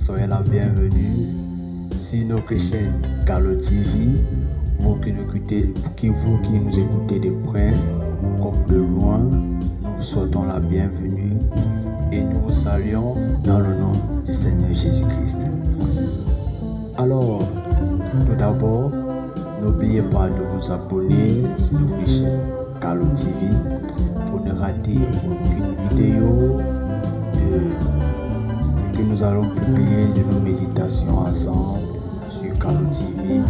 soyez la bienvenue sur notre chaîne Gallo TV. Vous qui nous écoutez de près comme de loin, nous vous souhaitons la bienvenue et nous vous saluons dans le nom du Seigneur Jésus-Christ. Alors, tout d'abord, n'oubliez pas de vous abonner sur notre chaîne Gallo TV pour ne rater aucune vidéo que nous allons publier de nos méditations ensemble sur Gallo TV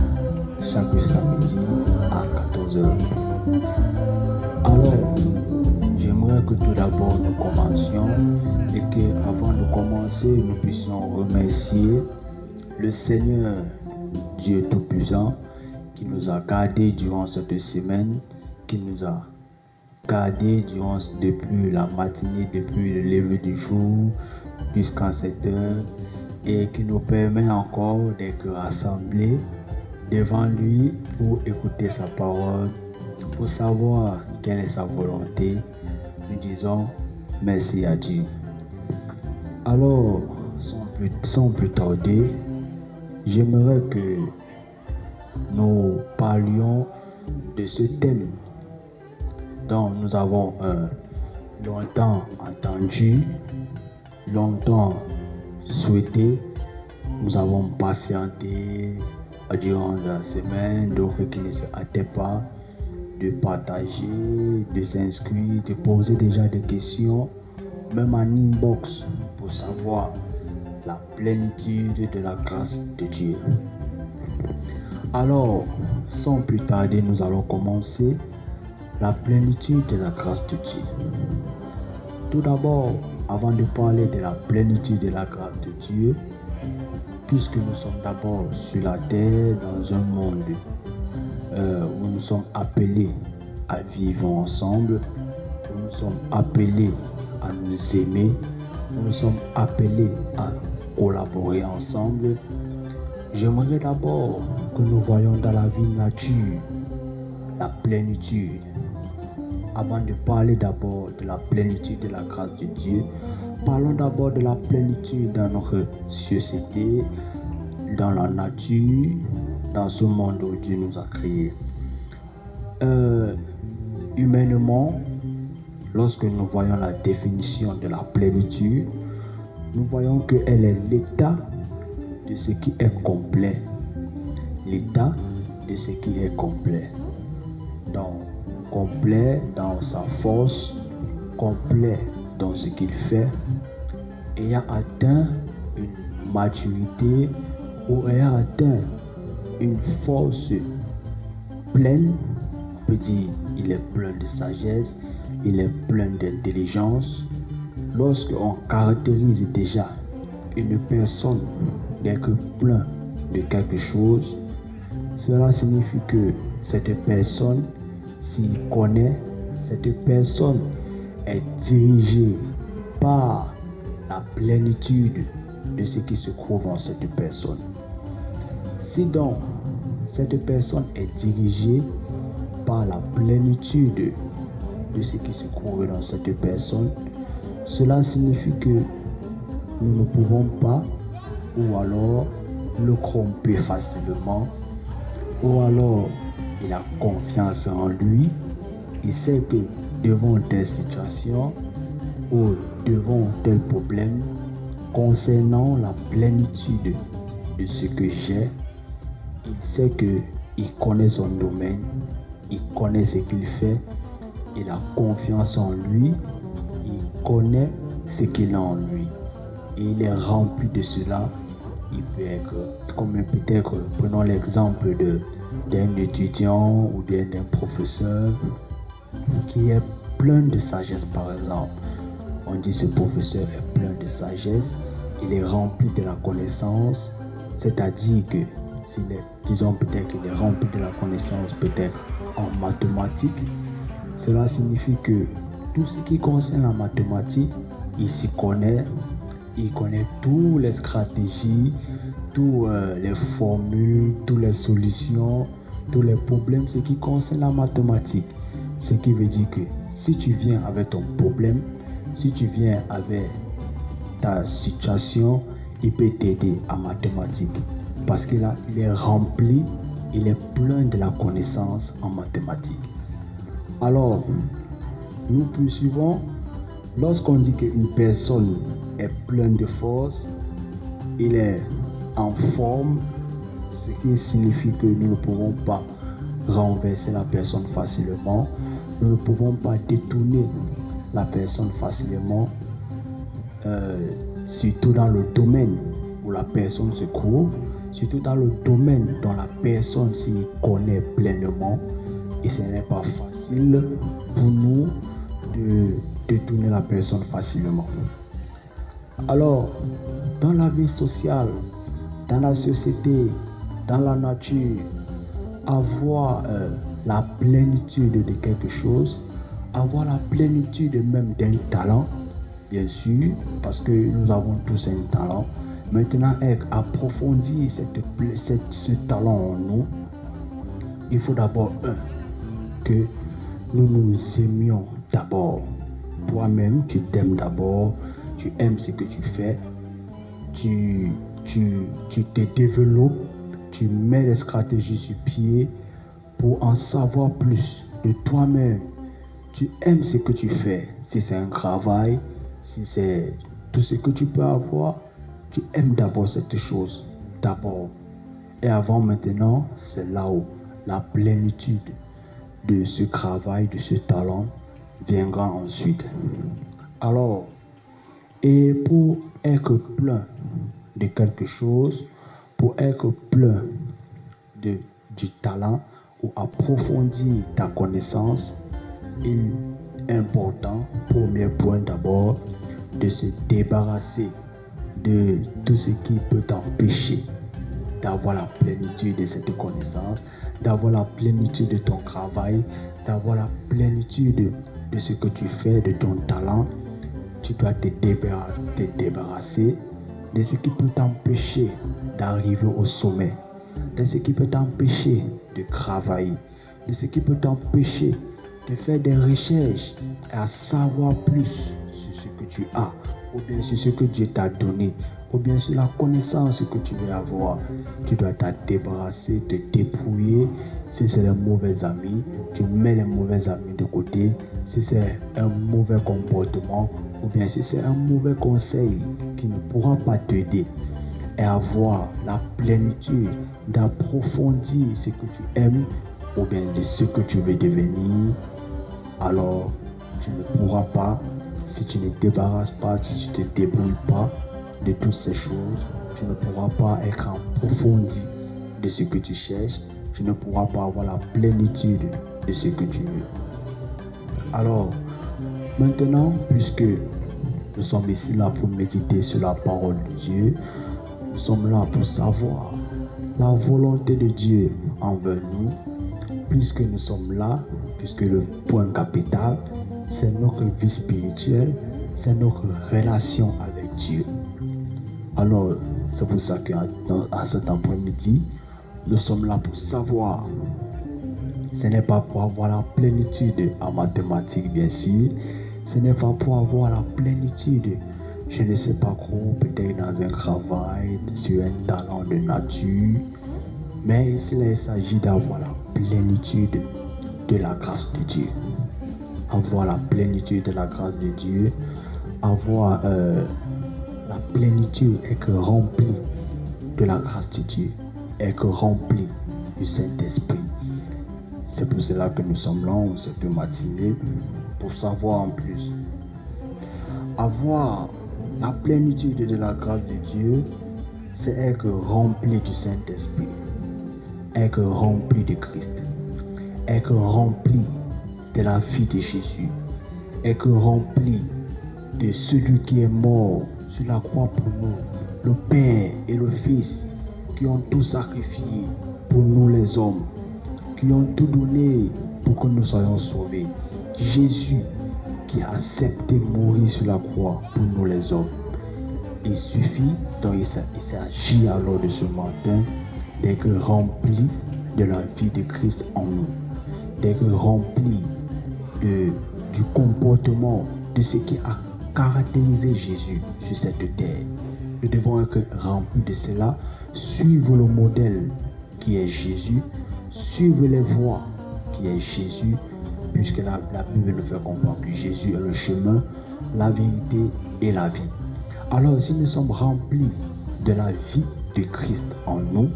chaque samedi à 14h. Alors, j'aimerais que tout d'abord nous commencions et qu'avant de commencer, nous puissions remercier le Seigneur Dieu Tout-Puissant qui nous a gardés durant cette semaine, qui nous a gardés depuis la matinée, depuis le lever du jour jusqu'à 7 heures et qui nous permet encore d'être rassemblés devant lui pour écouter sa parole, pour savoir quelle est sa volonté. Nous disons merci à Dieu. Alors, sans plus tarder, j'aimerais que nous parlions de ce thème dont nous avons longtemps entendu, longtemps souhaité. Nous avons patienté durant la semaine, d'autres qui ne se hâtaient pas de partager, de s'inscrire, de poser déjà des questions, même en inbox, pour savoir la plénitude de la grâce de Dieu. Alors, sans plus tarder, nous allons commencer la plénitude de la grâce de Dieu. Tout d'abord, avant de parler de la plénitude de la grâce de Dieu, puisque nous sommes d'abord sur la terre, dans un monde où nous sommes appelés à vivre ensemble, où nous sommes appelés à nous aimer, où nous sommes appelés à collaborer ensemble, j'aimerais d'abord que nous voyions dans la vie nature la plénitude. Avant de parler d'abord de la plénitude de la grâce de Dieu, parlons d'abord de la plénitude dans notre société, dans la nature, dans ce monde où Dieu nous a créés. Humainement, lorsque nous voyons la définition de la plénitude, nous voyons qu'elle est l'état de ce qui est complet. L'état de ce qui est complet. Donc, complet dans sa force, complet dans ce qu'il fait, ayant atteint une maturité ou ayant atteint une force pleine, on peut dire il est plein de sagesse, il est plein d'intelligence. Lorsqu'on caractérise déjà une personne d'être plein de quelque chose, cela signifie que cette personne s'y connaît, cette personne est dirigée par la plénitude de ce qui se trouve en cette personne. Si donc cette personne est dirigée par la plénitude de ce qui se trouve dans cette personne, cela signifie que nous ne pouvons pas, ou alors le tromper facilement, ou alors il a confiance en lui, il sait que devant telle situation ou devant tel problème, concernant la plénitude de ce que j'ai, il sait qu'il connaît son domaine, il connaît ce qu'il fait, il a confiance en lui, il connaît ce qu'il a en lui. Et il est rempli de cela. Il peut être, comme peut-être, prenons l'exemple d'un étudiant ou d'un professeur qui est plein de sagesse par exemple. On dit ce professeur est plein de sagesse, il est rempli de la connaissance, c'est-à-dire que disons peut-être qu'il est rempli de la connaissance peut-être en mathématiques, cela signifie que tout ce qui concerne la mathématique, il s'y connaît, il connaît toutes les stratégies, toutes les formules, toutes les solutions, tous les problèmes, ce qui concerne la mathématique. Ce qui veut dire que si tu viens avec ton problème, si tu viens avec ta situation, il peut t'aider en mathématiques parce qu'il est rempli, il est plein de la connaissance en mathématiques. Alors, nous poursuivons. Lorsqu'on dit qu'une personne est pleine de force, il est en forme, ce qui signifie que nous ne pouvons pas renverser la personne facilement, nous ne pouvons pas détourner la personne facilement, surtout dans le domaine où la personne se trouve, surtout dans le domaine dont la personne s'y connaît pleinement, et ce n'est pas facile pour nous de détourner la personne facilement. Alors, dans la vie sociale, dans la société, dans la nature, avoir la plénitude de quelque chose, avoir la plénitude même d'un talent, bien sûr, parce que nous avons tous un talent. Maintenant, approfondir ce talent en nous, il faut d'abord, que nous nous aimions d'abord. Toi-même, tu t'aimes d'abord, tu aimes ce que tu fais, tu te développes, tu mets les stratégies sur pied pour en savoir plus de toi-même. Tu aimes ce que tu fais, si c'est un travail, si c'est tout ce que tu peux avoir, tu aimes d'abord cette chose, d'abord. Et avant maintenant, c'est là où la plénitude de ce travail, de ce talent, viendra ensuite. Alors, et pour être plein de quelque chose, pour être plein du talent ou approfondir ta connaissance, il est important, premier point d'abord, de se débarrasser de tout ce qui peut t'empêcher d'avoir la plénitude de cette connaissance, d'avoir la plénitude de ton travail, d'avoir la plénitude de ce que tu fais, de ton talent. Tu dois te débarrasser de ce qui peut t'empêcher d'arriver au sommet, de ce qui peut t'empêcher de travailler, de ce qui peut t'empêcher de faire des recherches et à savoir plus sur ce que tu as, ou bien sur ce que Dieu t'a donné, ou bien sur la connaissance que tu veux avoir. Tu dois te débarrasser, te dépouiller. Si c'est les mauvais amis, tu mets les mauvais amis de côté. Si c'est un mauvais comportement, ou bien si c'est un mauvais conseil qui ne pourra pas t'aider et avoir la plénitude d'approfondir ce que tu aimes, ou bien de ce que tu veux devenir, alors tu ne pourras pas, si tu ne te débarrasses pas, si tu ne te débrouilles pas de toutes ces choses, tu ne pourras pas être approfondi de ce que tu cherches, tu ne pourras pas avoir la plénitude de ce que tu veux. Alors, maintenant, puisque nous sommes ici là pour méditer sur la parole de Dieu, nous sommes là pour savoir la volonté de Dieu envers nous, puisque nous sommes là, puisque le point capital, c'est notre vie spirituelle, c'est notre relation avec Dieu. Alors, c'est pour ça qu'à cet après-midi, nous sommes là pour savoir. Ce n'est pas pour avoir la plénitude en mathématiques, bien sûr. Ce n'est pas pour avoir la plénitude, je ne sais pas quoi, peut-être dans un travail, sur un talent de nature. Mais il s'agit d'avoir la plénitude de la grâce de Dieu. Avoir la plénitude de la grâce de Dieu. Avoir la plénitude, être rempli de la grâce de Dieu. Être rempli du Saint-Esprit. C'est pour cela que nous sommes là cette matinée, pour savoir en plus. Avoir la plénitude de la grâce de Dieu, c'est être rempli du Saint-Esprit, être rempli de Christ, être rempli de la vie de Jésus, être rempli de celui qui est mort sur la croix pour nous, le Père et le Fils, qui ont tout sacrifié pour nous les hommes, qui ont tout donné pour que nous soyons sauvés. Jésus qui a accepté mourir sur la croix pour nous les hommes. Il suffit, donc il s'agit alors de ce matin d'être rempli de la vie de Christ en nous, d'être rempli du comportement de ce qui a caractérisé Jésus sur cette terre. nous devons être remplis de cela, suivre le modèle qui est Jésus, suivre les voies qui est Jésus, puisque la Bible nous fait comprendre que Jésus est le chemin, la vérité et la vie. Alors, si nous sommes remplis de la vie de Christ en nous,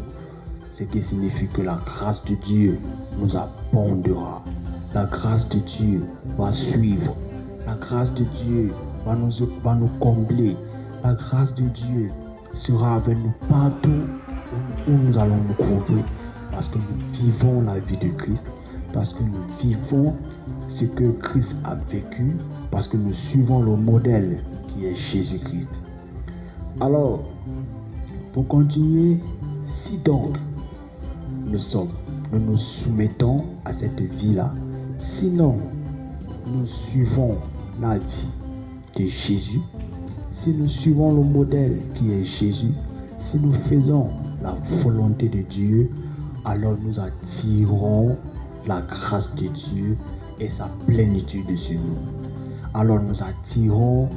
ce qui signifie que la grâce de Dieu nous abondera. La grâce de Dieu va suivre. La grâce de Dieu va nous combler. La grâce de Dieu sera avec nous partout où nous allons nous trouver, parce que nous vivons la vie de Christ, parce que nous vivons ce que Christ a vécu, parce que nous suivons le modèle qui est Jésus-Christ. Alors, pour continuer, si donc nous nous soumettons à cette vie-là, sinon nous suivons la vie de Jésus, si nous suivons le modèle qui est Jésus, si nous faisons la volonté de Dieu, alors nous attirons la grâce de Dieu et sa plénitude sur nous. Alors nous aspirons,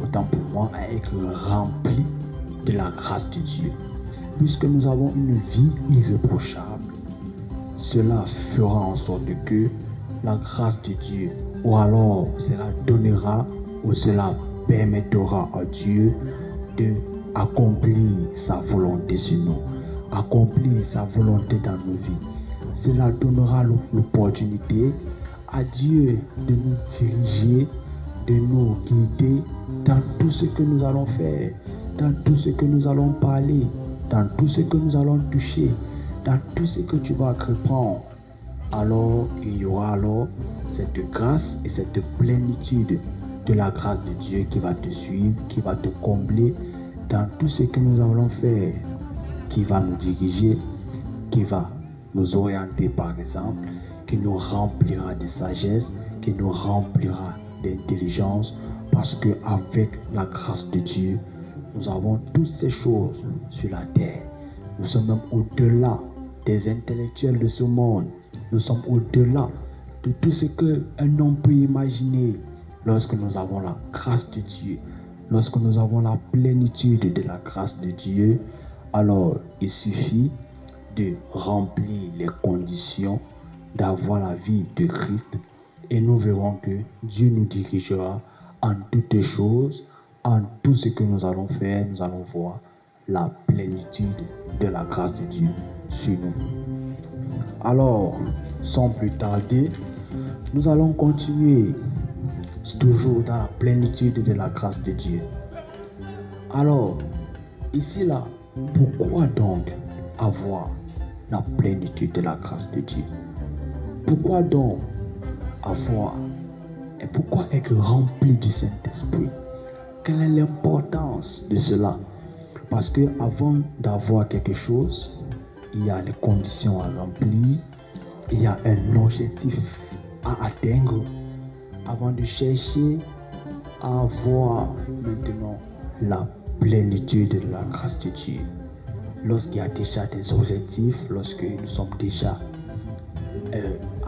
autant pour moi, à être remplis de la grâce de Dieu. Puisque nous avons une vie irréprochable, cela fera en sorte que la grâce de Dieu, ou alors cela donnera, ou cela permettra à Dieu de accomplir sa volonté sur nous, accomplir sa volonté dans nos vies. Cela donnera l'opportunité à Dieu de nous diriger, de nous guider dans tout ce que nous allons faire, dans tout ce que nous allons parler, dans tout ce que nous allons toucher, dans tout ce que tu vas reprendre. Alors, il y aura alors cette grâce et cette plénitude de la grâce de Dieu qui va te suivre, qui va te combler dans tout ce que nous allons faire, qui va nous diriger, qui va nous orienter par exemple, qui nous remplira de sagesse, qui nous remplira d'intelligence, parce qu'avec la grâce de Dieu, nous avons toutes ces choses sur la terre. Nous sommes même au-delà des intellectuels de ce monde. Nous sommes au-delà de tout ce qu'un homme peut imaginer. Lorsque nous avons la grâce de Dieu, lorsque nous avons la plénitude de la grâce de Dieu, alors il suffit de remplir les conditions, d'avoir la vie de Christ, et nous verrons que Dieu nous dirigera en toutes choses. En tout ce que nous allons faire, nous allons voir la plénitude de la grâce de Dieu sur nous. Alors, sans plus tarder, nous allons continuer toujours dans la plénitude de la grâce de Dieu. Alors, ici là, pourquoi donc avoir la plénitude de la grâce de Dieu? Pourquoi donc avoir et pourquoi être rempli du Saint-Esprit? Quelle est l'importance de cela? Parce que avant d'avoir quelque chose, il y a des conditions à remplir, il y a un objectif à atteindre avant de chercher à avoir maintenant la plénitude de la grâce de Dieu. Lorsqu'il y a déjà des objectifs, lorsque nous sommes déjà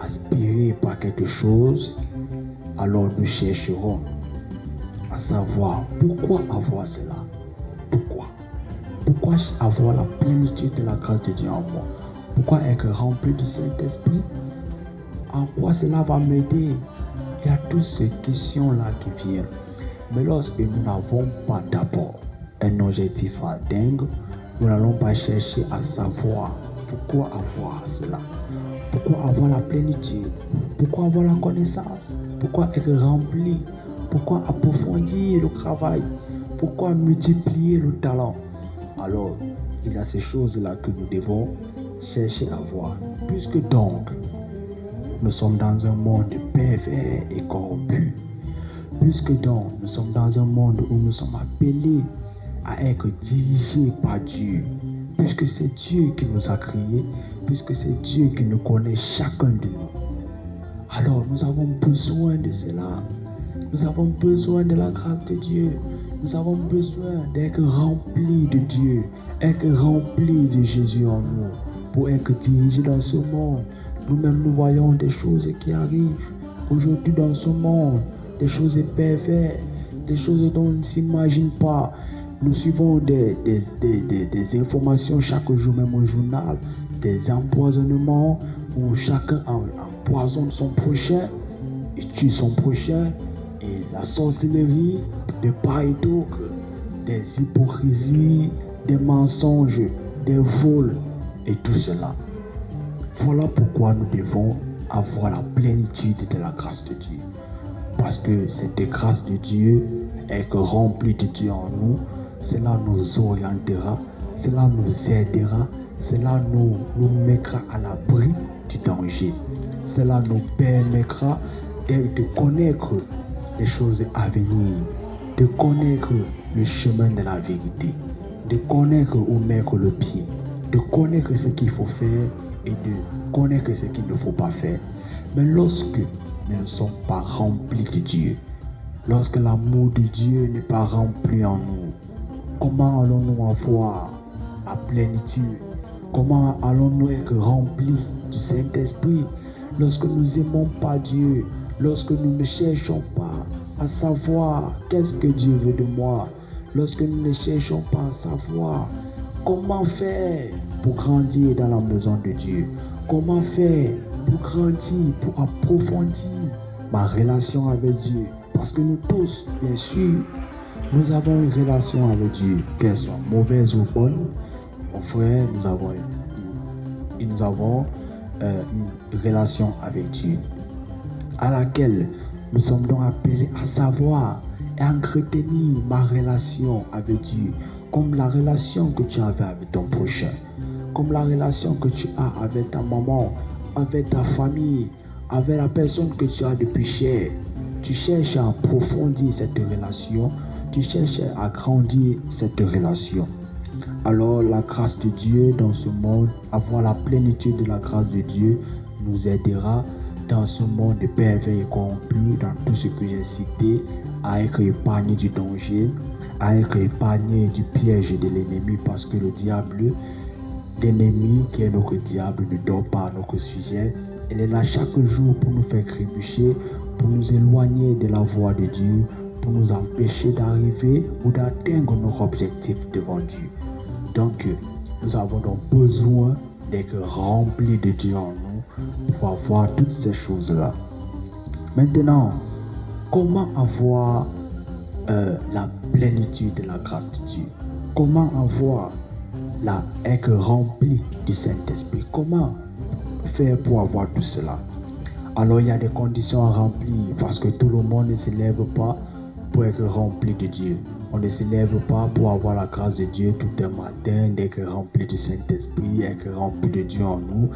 aspirés par quelque chose, alors nous chercherons à savoir pourquoi avoir cela. Pourquoi avoir la plénitude de la grâce de Dieu en moi? Pourquoi être rempli du Saint-Esprit? En quoi cela va m'aider? Il y a toutes ces questions-là qui viennent. Mais lorsque nous n'avons pas d'abord un objectif à atteindre, nous n'allons pas chercher à savoir pourquoi avoir cela. Pourquoi avoir la plénitude? Pourquoi avoir la connaissance? Pourquoi être rempli? Pourquoi approfondir le travail? Pourquoi multiplier le talent? Alors, il y a ces choses-là que nous devons chercher à voir. Puisque donc, nous sommes dans un monde pervers et corrompu. Puisque donc, nous sommes dans un monde où nous sommes appelés à être dirigés par Dieu. Puisque c'est Dieu qui nous a créés, puisque c'est Dieu qui nous connaît chacun de nous. Alors, nous avons besoin de cela. Nous avons besoin de la grâce de Dieu. Nous avons besoin d'être remplis de Dieu, être remplis de Jésus en nous, pour être dirigés dans ce monde. Nous-mêmes, nous voyons des choses qui arrivent aujourd'hui dans ce monde, des choses perverses, des choses dont on ne s'imagine pas. Nous suivons des informations chaque jour, même au journal, des empoisonnements où chacun empoisonne son prochain, et tue son prochain, et la sorcellerie de part et d'autre, des hypocrisies, des mensonges, des vols et tout cela. Voilà pourquoi nous devons avoir la plénitude de la grâce de Dieu. Parce que cette grâce de Dieu est remplie de Dieu en nous. Cela nous orientera, cela nous aidera, cela nous mettra à l'abri du danger. Cela nous permettra de connaître les choses à venir, de connaître le chemin de la vérité, de connaître où mettre le pied, de connaître ce qu'il faut faire et de connaître ce qu'il ne faut pas faire. Mais lorsque nous ne sommes pas remplis de Dieu, lorsque l'amour de Dieu n'est pas rempli en nous, comment allons-nous avoir la plénitude? Comment allons-nous être remplis du Saint-Esprit lorsque nous n'aimons pas Dieu, lorsque nous ne cherchons pas à savoir qu'est-ce que Dieu veut de moi, lorsque nous ne cherchons pas à savoir comment faire pour grandir dans la maison de Dieu, comment faire pour grandir, pour approfondir ma relation avec Dieu. Parce que nous tous, bien sûr, nous avons une relation avec Dieu, qu'elle soit mauvaise ou bonne. Mon frère, nous avons une relation avec Dieu, à laquelle nous sommes donc appelés à savoir et à entretenir ma relation avec Dieu, comme la relation que tu avais avec ton prochain, comme la relation que tu as avec ta maman, avec ta famille, avec la personne que tu as depuis cher. Tu cherches à approfondir cette relation, tu cherches à agrandir cette relation. Alors la grâce de Dieu dans ce monde, avoir la plénitude de la grâce de Dieu nous aidera dans ce monde de pervers et corrompus, dans tout ce que j'ai cité, à être épargné du danger, à être épargné du piège de l'ennemi, parce que le diable, l'ennemi qui est notre diable, ne dort pas à notre sujet. Il est là chaque jour pour nous faire trébucher, pour nous éloigner de la voie de Dieu, pour nous empêcher d'arriver ou d'atteindre nos objectifs devant Dieu. Donc, nous avons donc besoin d'être remplis de Dieu en nous pour avoir toutes ces choses-là. Maintenant, comment avoir la plénitude de la grâce de Dieu? Comment être rempli du Saint-Esprit? Comment faire pour avoir tout cela? Alors, il y a des conditions à remplir parce que tout le monde ne se lève pas pour être rempli de Dieu. On ne se lève pas pour avoir la grâce de Dieu tout un matin, d'être rempli du Saint-Esprit, être rempli de Dieu en nous.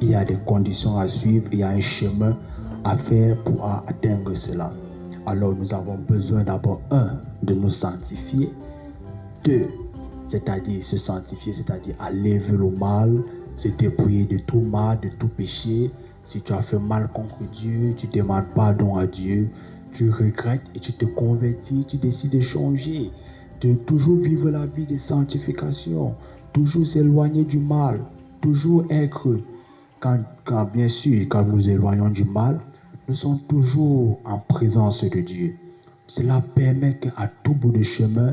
Il y a des conditions à suivre, il y a un chemin à faire pour atteindre cela. Alors nous avons besoin d'abord, de nous sanctifier, 2, c'est-à-dire se sanctifier, c'est-à-dire enlever le mal, se dépouiller de tout mal, de tout péché. Si tu as fait mal contre Dieu, tu demandes pardon à Dieu, tu regrettes et tu te convertis, tu décides de changer, de toujours vivre la vie de sanctification, toujours s'éloigner du mal, toujours être, bien sûr, quand nous éloignons du mal, nous sommes toujours en présence de Dieu. Cela permet qu'à tout bout de chemin,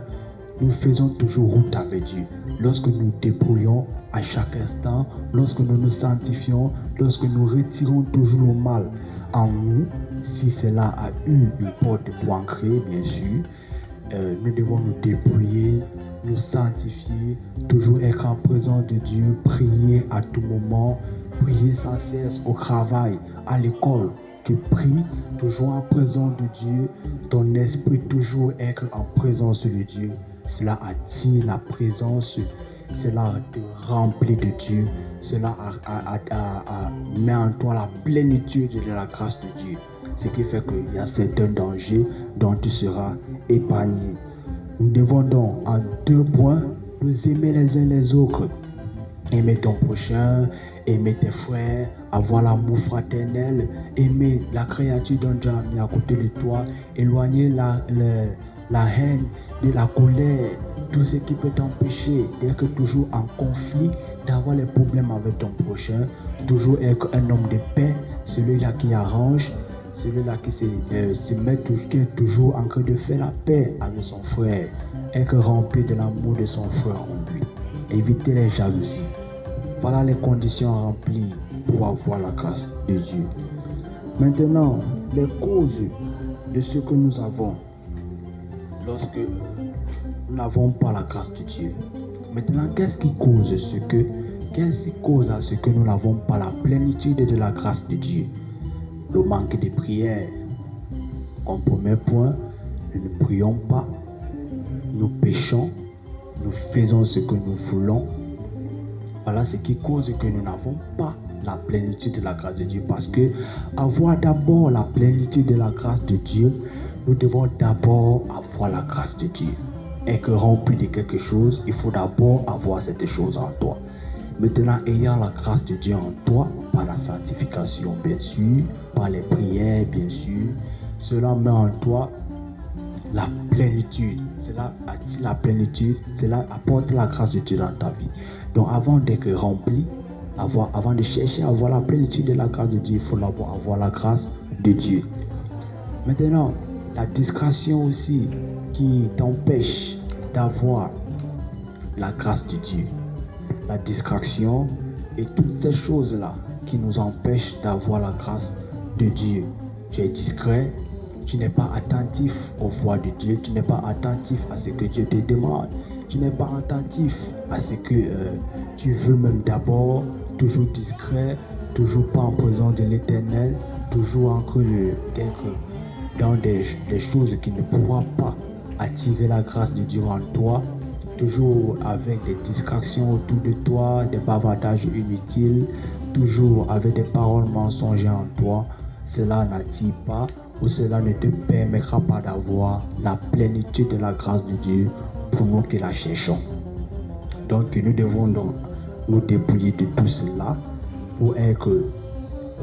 nous faisons toujours route avec Dieu. Lorsque nous débrouillons à chaque instant, lorsque nous nous sanctifions, lorsque nous retirons toujours le mal en nous, si cela a eu une porte pour ancrer, bien sûr, nous devons nous débrouiller, nous sanctifier, toujours être en présence de Dieu, prier à tout moment, prier sans cesse au travail, à l'école. Tu pries toujours en présence de Dieu, ton esprit toujours être en présence de Dieu. Cela attire la présence, cela te remplit de Dieu, cela met en toi la plénitude de la grâce de Dieu. Ce qui fait qu'il y a certains dangers dont tu seras épargné. Nous devons donc en 2 points nous aimer les uns les autres. Aimer ton prochain, aimer tes frères, avoir l'amour fraternel, aimer la créature dont Dieu a mis à côté de toi, éloigner la haine, de la colère, tout ce qui peut t'empêcher d'être toujours en conflit, d'avoir les problèmes avec ton prochain, toujours être un homme de paix, celui-là qui arrange, celui-là qui est toujours en train de faire la paix avec son frère, être rempli de l'amour de son frère en lui. Éviter les jalousies. Voilà les conditions remplies pour avoir la grâce de Dieu. Maintenant, les causes de ce que nous avons lorsque nous n'avons pas la grâce de Dieu. Maintenant, qu'est-ce qui cause à ce que nous n'avons pas la plénitude de la grâce de Dieu? Le manque de prière. En premier point, nous ne prions pas, nous péchons, nous faisons ce que nous voulons. Voilà ce qui cause que nous n'avons pas la plénitude de la grâce de Dieu. Parce que avoir d'abord la plénitude de la grâce de Dieu, nous devons d'abord avoir la grâce de Dieu. Être rempli de quelque chose, il faut d'abord avoir cette chose en toi. Maintenant, ayant la grâce de Dieu en toi, par la sanctification bien sûr, par les prières bien sûr, cela met en toi la plénitude. Cela attire la plénitude, cela apporte la grâce de Dieu dans ta vie. Donc avant d'être rempli, avant de chercher à avoir la plénitude de la grâce de Dieu, il faut d'abord avoir la grâce de Dieu. Maintenant, la discrétion aussi qui t'empêche d'avoir la grâce de Dieu. La distraction et toutes ces choses-là qui nous empêchent d'avoir la grâce de Dieu. Tu es discret, tu n'es pas attentif aux voix de Dieu, tu n'es pas attentif à ce que Dieu te demande, tu n'es pas attentif à ce que tu veux même d'abord, toujours discret, toujours pas en présence de l'Éternel, toujours en train d'être dans des choses qui ne pourront pas attirer la grâce de Dieu en toi, toujours avec des distractions autour de toi, des bavardages inutiles, toujours avec des paroles mensongères en toi. Cela n'attire pas ou cela ne te permettra pas d'avoir la plénitude de la grâce de Dieu pour nous qui la cherchons. Donc nous devons donc nous dépouiller de tout cela pour être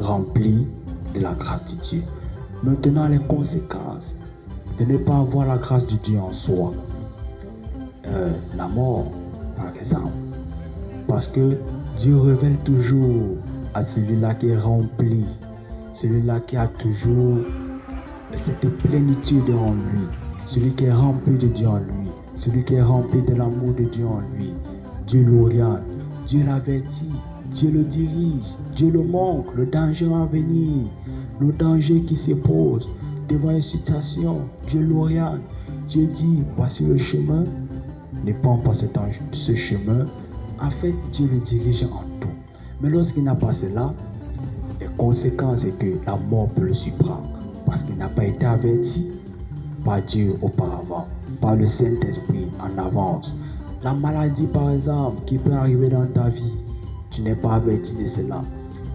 remplis de la grâce de Dieu. Maintenant, les conséquences de ne pas avoir la grâce de Dieu en soi. La mort, par exemple. Parce que Dieu révèle toujours à celui-là qui est rempli, celui-là qui a toujours cette plénitude en lui, celui qui est rempli de Dieu en lui, celui qui est rempli de l'amour de Dieu en lui. Dieu l'oriente, Dieu l'avertit, Dieu le dirige, Dieu le montre, le danger à venir, le danger qui se pose devant une situation. Dieu l'oriente, Dieu dit, voici le chemin, ne prends pas ce chemin. En fait, Dieu le dirige en tout. Mais lorsqu'il n'a pas cela, les conséquences c'est que la mort peut le surprendre. Parce qu'il n'a pas été averti par Dieu auparavant, par le Saint-Esprit en avance. La maladie par exemple qui peut arriver dans ta vie, tu n'es pas averti de cela.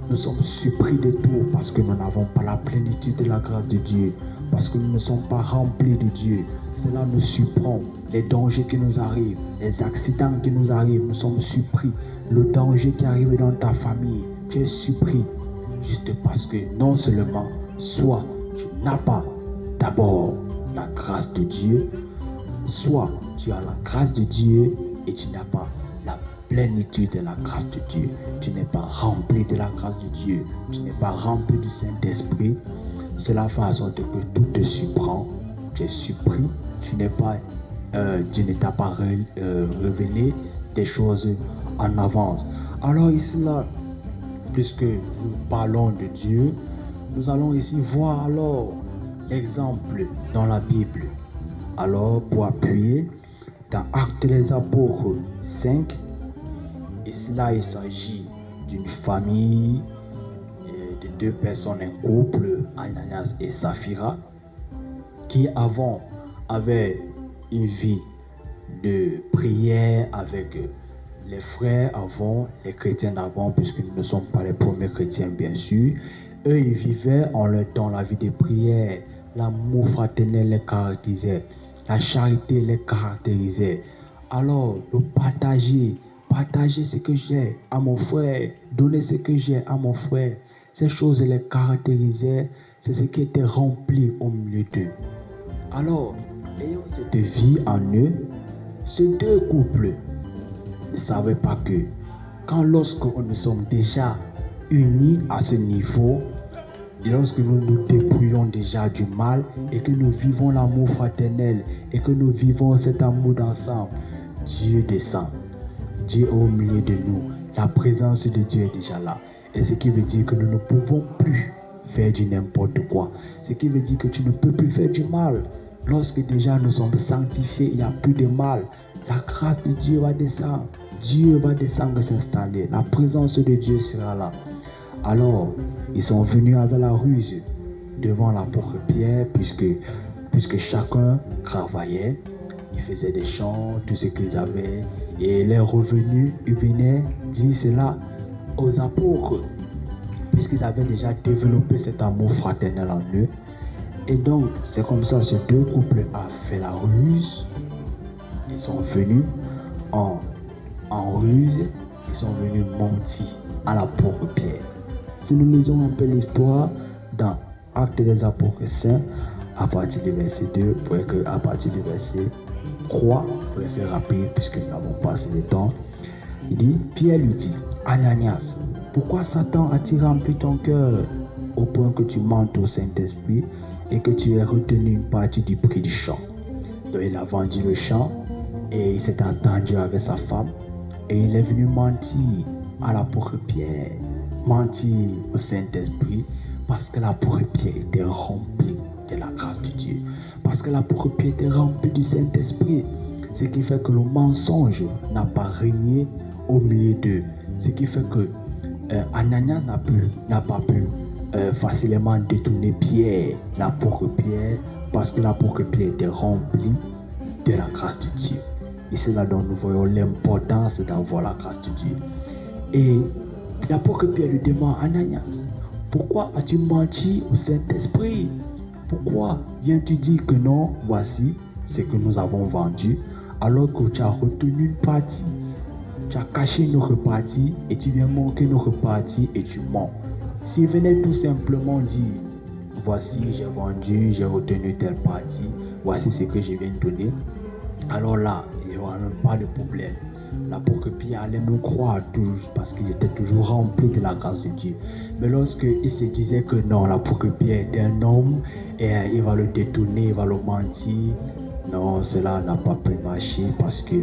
Nous sommes surpris de tout parce que nous n'avons pas la plénitude de la grâce de Dieu, parce que nous ne sommes pas remplis de Dieu. Cela nous surprend. Les dangers qui nous arrivent, les accidents qui nous arrivent, nous sommes surpris. Le danger qui arrive dans ta famille, tu es surpris. Juste parce que non seulement, soit tu n'as pas d'abord la grâce de Dieu, soit tu as la grâce de Dieu et tu n'as pas la plénitude de la grâce de Dieu. Tu n'es pas rempli de la grâce de Dieu. Tu n'es pas rempli du Saint-Esprit. Cela fait en sorte que tout te surprend. Tu es surpris. Dieu ne t'a pas révélé des choses en avance. Alors ici, là, puisque nous parlons de Dieu, nous allons ici voir alors l'exemple dans la Bible. Alors, pour appuyer, dans Actes des Apôtres 5, et là il s'agit d'une famille de deux personnes, un couple, Ananias et Saphira, qui avant avaient une vie de prière avec les frères avant, les chrétiens d'avant, puisque nous ne sommes pas les premiers chrétiens bien sûr. Eux, ils vivaient en leur temps la vie de prière, l'amour fraternel les caractérisait, la charité les caractérisait. Alors, de partager ce que j'ai à mon frère, donner ce que j'ai à mon frère, ces choses les caractérisaient, c'est ce qui était rempli au milieu d'eux. Alors, ayant cette vie en eux, ces deux couples ne savaient pas que lorsque nous sommes déjà unis à ce niveau, Et lorsque nous nous dépouillons déjà du mal et que nous vivons l'amour fraternel et que nous vivons cet amour d'ensemble, Dieu descend. Dieu est au milieu de nous. La présence de Dieu est déjà là. Et ce qui veut dire que nous ne pouvons plus faire du n'importe quoi. Ce qui veut dire que tu ne peux plus faire du mal. Lorsque déjà nous sommes sanctifiés, il n'y a plus de mal. La grâce de Dieu va descendre. Dieu va descendre s'installer. La présence de Dieu sera là. Alors, ils sont venus avec la ruse devant l'apôtre Pierre, puisque chacun travaillait. Ils faisaient des chants, tout ce qu'ils avaient. Et les revenus, ils venaient dire cela aux apôtres, puisqu'ils avaient déjà développé cet amour fraternel en eux. Et donc, c'est comme ça, ces deux couples ont fait la ruse. Ils sont venus en ruse, ils sont venus mentir à l'apôtre Pierre. Si nous lisons un peu l'histoire dans Actes des Apôtres Saints, à partir du verset 2, pour que à partir du verset 3, pour faire rapide, puisque nous n'avons pas assez de temps, il dit, Pierre lui dit, Ananias, pourquoi Satan a-t-il rempli ton cœur au point que tu mentes au Saint-Esprit et que tu aies retenu une partie du prix du champ? Donc il a vendu le champ et il s'est entendu avec sa femme et il est venu mentir à l'apôtre Pierre, mentir au Saint-Esprit, parce que l'apôtre Pierre était rempli de la grâce de Dieu, parce que l'apôtre Pierre était rempli du Saint-Esprit, ce qui fait que le mensonge n'a pas régné au milieu d'eux, ce qui fait que Ananias n'a pas pu facilement détourner Pierre, l'apôtre Pierre, parce que l'apôtre Pierre était rempli de la grâce de Dieu. Et c'est là dont nous voyons l'importance d'avoir la grâce de Dieu. Et l'apôtre Pierre lui demande, Ananias, pourquoi as-tu menti au Saint-Esprit? Pourquoi viens-tu dire que non, voici ce que nous avons vendu, alors que tu as retenu une partie, tu as caché notre partie et tu viens manquer notre partie et tu mens. S'il venait tout simplement dire, voici j'ai vendu, j'ai retenu telle partie, voici ce que je viens de donner, alors là, il n'y aura même pas de problème. L'apôtre Pierre allait nous croire toujours parce qu'il était toujours rempli de la grâce de Dieu. Mais lorsqu'il se disait que non, l'apôtre Pierre était un homme et il va le détourner, il va le mentir, non, cela n'a pas pu marcher parce que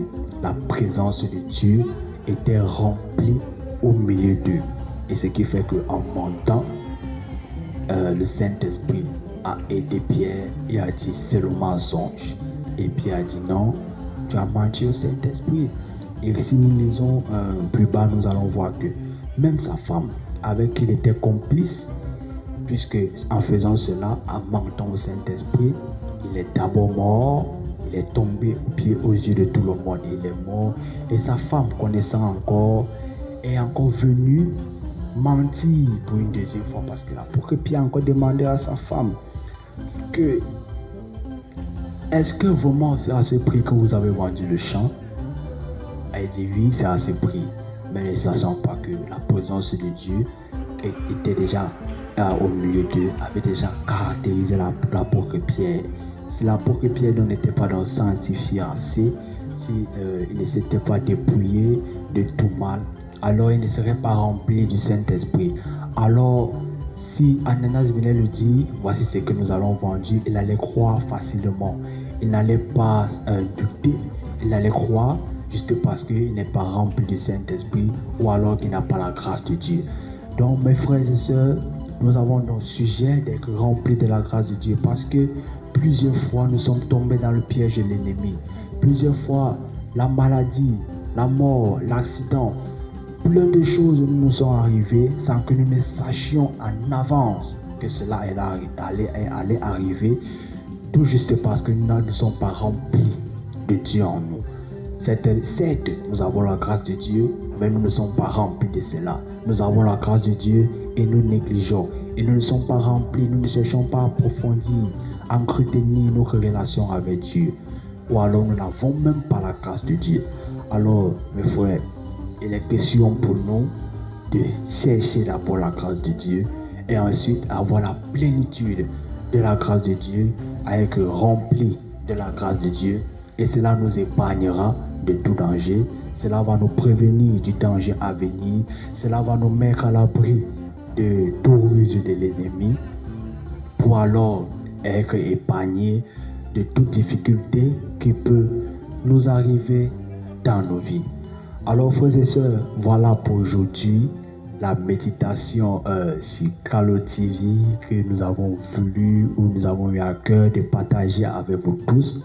la présence de Dieu était remplie au milieu d'eux. Et ce qui fait qu'en mentant, le Saint-Esprit a aidé Pierre et a dit c'est le mensonge. Et Pierre a dit non, tu as menti au Saint-Esprit. Et si nous lisons plus bas, nous allons voir que même sa femme, avec qui il était complice, puisque en faisant cela, en mentant au Saint-Esprit, il est d'abord mort, il est tombé aux yeux de tout le monde, il est mort. Et sa femme, connaissant encore, est encore venue mentir pour une deuxième fois, parce que l'apôtre Pierre a encore demandé à sa femme que est-ce que vraiment c'est à ce prix que vous avez vendu le champ? Elle dit oui, c'est à ce prix, mais ne sachant pas que la présence de Dieu était déjà au milieu d'eux, avait déjà caractérisé l'apôtre Pierre. Si l'apôtre Pierre n'était pas dans sanctifié assez, si il ne s'était pas dépouillé de tout mal, alors il ne serait pas rempli du Saint-Esprit. Alors, si Ananias venait le dire, voici ce que nous allons vendre, il allait croire facilement. Il n'allait pas douter, il allait croire juste parce qu'il n'est pas rempli du Saint-Esprit ou alors qu'il n'a pas la grâce de Dieu. Donc, mes frères et sœurs, nous avons nos sujets d'être remplis de la grâce de Dieu parce que plusieurs fois nous sommes tombés dans le piège de l'ennemi. Plusieurs fois, la maladie, la mort, l'accident, plein de choses nous sont arrivées sans que nous ne sachions en avance que cela allait arriver, tout juste parce que nous ne sommes pas remplis de Dieu en nous. Certes, nous avons la grâce de Dieu, mais nous ne sommes pas remplis de cela. Nous avons la grâce de Dieu et nous négligeons. Et nous ne sommes pas remplis, nous ne cherchons pas à approfondir, à entretenir notre relation avec Dieu. Ou alors nous n'avons même pas la grâce de Dieu. Alors, mes frères, il est question pour nous de chercher d'abord la grâce de Dieu et ensuite avoir la plénitude de la grâce de Dieu, à être rempli de la grâce de Dieu. Et cela nous épargnera de tout danger. Cela va nous prévenir du danger à venir. Cela va nous mettre à l'abri de tout ruse de l'ennemi, pour alors être épargné de toute difficulté qui peut nous arriver dans nos vies. Alors frères et sœurs, voilà pour aujourd'hui la méditation sur Calo TV que nous avons voulu ou nous avons eu à cœur de partager avec vous tous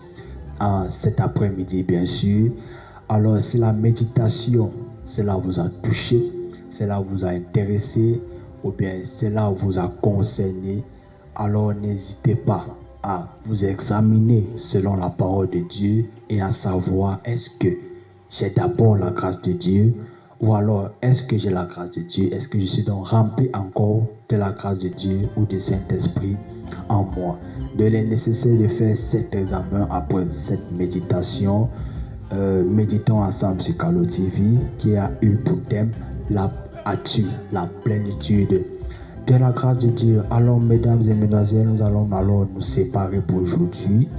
cet après-midi bien sûr. Alors si la méditation, cela vous a touché, cela vous a intéressé ou bien cela vous a concerné, alors n'hésitez pas à vous examiner selon la parole de Dieu et à savoir est-ce que j'ai d'abord la grâce de Dieu ou alors est-ce que j'ai la grâce de Dieu, est-ce que je suis donc rempli encore de la grâce de Dieu ou du Saint-Esprit en moi. De il est nécessaire de faire cet examen après cette méditation. Méditons ensemble sur Calo TV qui a eu pour thème la plénitude de la grâce de Dieu. Alors mesdames et mesdemoiselles, nous allons alors nous séparer pour aujourd'hui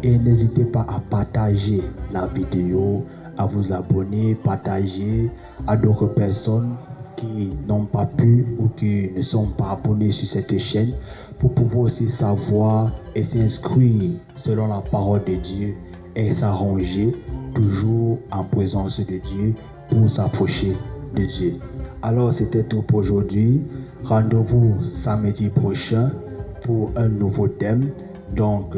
et n'hésitez pas à partager la vidéo, à vous abonner, partager à d'autres personnes qui n'ont pas pu ou qui ne sont pas abonnés sur cette chaîne pour pouvoir aussi savoir et s'inscrire selon la parole de Dieu et s'arranger toujours en présence de Dieu pour s'approcher de Dieu. Alors c'était tout pour aujourd'hui. Rendez-vous samedi prochain pour un nouveau thème. Donc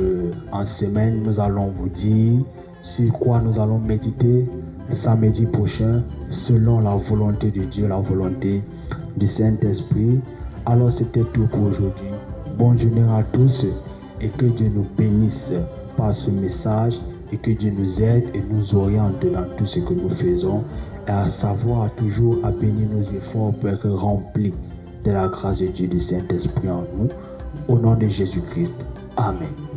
en semaine, nous allons vous dire sur quoi nous allons méditer samedi prochain selon la volonté de Dieu, la volonté du Saint-Esprit. Alors c'était tout pour aujourd'hui. Bonne journée à tous et que Dieu nous bénisse par ce message et que Dieu nous aide et nous oriente dans tout ce que nous faisons et à savoir toujours à bénir nos efforts pour être remplis de la grâce de Dieu du Saint-Esprit en nous. Au nom de Jésus-Christ. Amen.